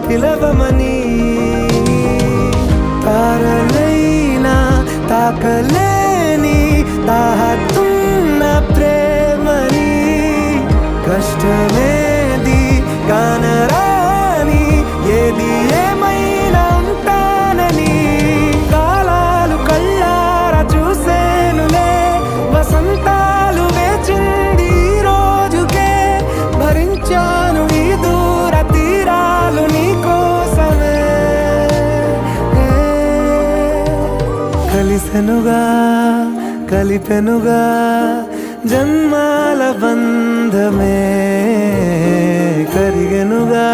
పిలవమని తారలైనా తాకలేని తాహతున్న ప్రేమని కష్టమేది కానరాని ఏది ఏమైనా ఉంటానని కాలాలు కళ్ళారా చూసేనులే వసంతాలు వేచింది ఈ రోజుకే భరించాను ఈ దూర తీరాలు నీ కోసమే కలిసెనుగా కలిపెనుగా జన్మాల బంధమే కరిగెనుగా